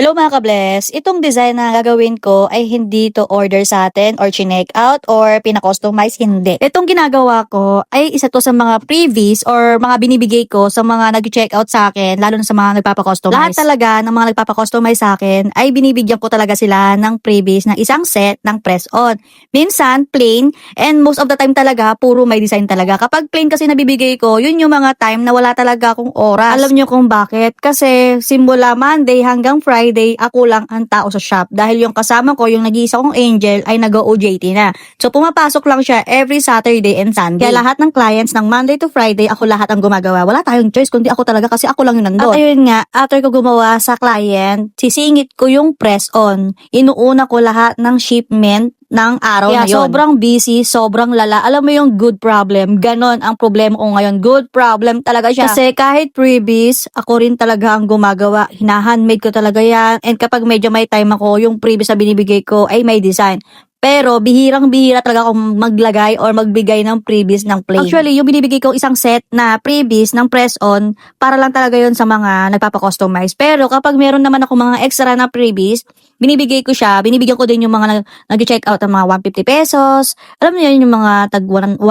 Hello mga ka-bless, itong design na gagawin ko ay hindi to order sa atin or chinek out or pina-customize, hindi. Itong ginagawa ko ay isa to sa mga freebies or mga binibigay ko sa mga nag-check out sa akin, lalo na sa mga nagpapa-customize. Lahat talaga ng mga nagpapa-customize sa akin ay binibigyan ko talaga sila ng freebies ng isang set ng press-on. Minsan plain and most of the time talaga puro may design talaga. Kapag plain kasi nabibigay ko, yun yung mga time na wala talaga akong oras. Alam nyo kung bakit? Kasi simula Monday hanggang Friday, ako lang ang tao sa shop. Dahil yung kasama ko, yung nag-iisa kong angel, ay nag-OJT na. So, pumapasok lang siya every Saturday and Sunday. Kaya lahat ng clients ng Monday to Friday, ako lahat ang gumagawa. Wala tayong choice, kundi ako talaga kasi ako lang yung nandun. At ayun nga, after ko gumawa sa client, sisingit ko yung press on. Inuuna ko lahat ng shipment ng araw na yun. Sobrang busy, sobrang lala. Alam mo yung good problem. Ganon ang problema ko ngayon. Good problem talaga siya. Kasi kahit freebies, ako rin talaga ang gumagawa. Hina-handmade ko talaga yan. And kapag medyo may time ako, yung freebies na binibigay ko ay may design. Pero bihirang-bihira talaga akong maglagay or magbigay ng freebies ng plain. Actually, yung binibigay ko isang set na freebies ng press-on, para lang talaga yun sa mga nagpapa-customize. Pero kapag meron naman ako mga extra na freebies, binibigay ko siya, binibigyan ko din yung mga nag-check out ng mga 150 pesos. Alam mo yun, yung mga tag 150,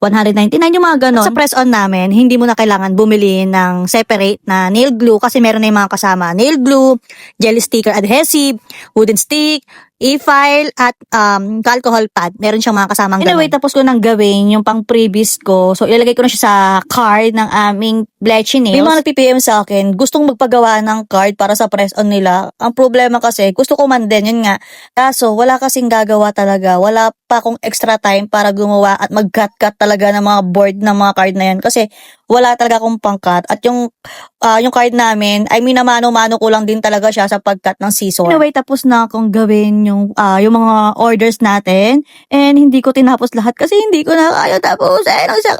199, yung mga ganon. Sa press-on namin, hindi mo na kailangan bumili ng separate na nail glue kasi meron na yung mga kasama. Nail glue, jelly sticker adhesive, wooden stick, e-file at alcohol pad. Meron siyang mga kasamang ganun. Anyway, tapos ko nang gawin yung pang previous ko. So, ilalagay ko na siya sa card ng aming Bletchy Nails. May mga nagpi-PM sa akin, gustong magpagawa ng card para sa press-on nila. Ang problema kasi, gusto ko man din, yun nga. Kaso, wala kasing gagawa talaga. Wala pa akong extra time para gumawa at mag-cut-cut talaga ng mga board ng mga card na yan. Kasi, wala talaga akong pang-cut. At yung card namin, ay minamano-mano ko lang din talaga siya sa pag-cut ng scissor. Anyway, tapos na akong gawin yung mga orders natin. And hindi ko tinapos lahat kasi hindi ko na kaya tapos.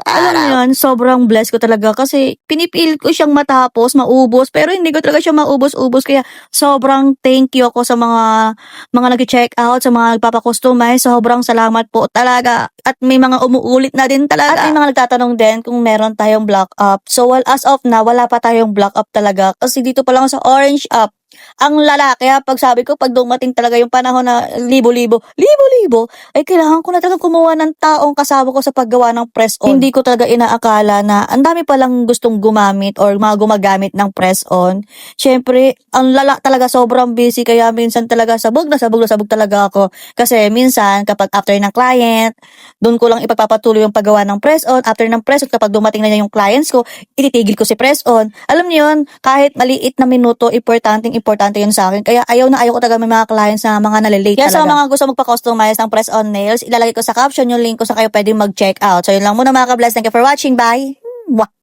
Alam mo yun, sobrang blessed ko talaga kasi pinipil ko siyang matapos, maubos. Pero hindi ko talaga siya maubos-ubos. Kaya sobrang thank you ako sa mga nag-check out, sa mga nagpapakustomize. Sobrang salamat po talaga. At may mga umuulit na din talaga. At may mga nagtatanong din kung meron tayong block up. So, as of now, wala pa tayong block up talaga. Kasi dito pa lang sa orange up. Ang lala, kaya pag sabi ko, pag dumating talaga yung panahon na libo-libo, ay kailangan ko na talaga kumuha ng taong kasama ko sa paggawa ng press-on. Hindi ko talaga inaakala na ang dami palang gustong gumamit or mga gumagamit ng press-on. Siyempre, ang lala talaga, sobrang busy, kaya minsan talaga sabog talaga ako. Kasi minsan, kapag after ng client, doon ko lang ipagpapatuloy yung paggawa ng press-on. After ng press-on, kapag dumating na yung clients ko, ititigil ko si press-on. Alam niyo yun, kahit maliit na minuto, importante yun sa akin. Kaya ayaw ko talaga may mga clients na mga nalilate talaga. Kaya sa mga gusto magpa-customize ng press-on nails, ilalagay ko sa caption yung link ko sa kayo pwedeng mag-check out. So yun lang muna mga ka-bless. Thank you for watching. Bye! Mwah!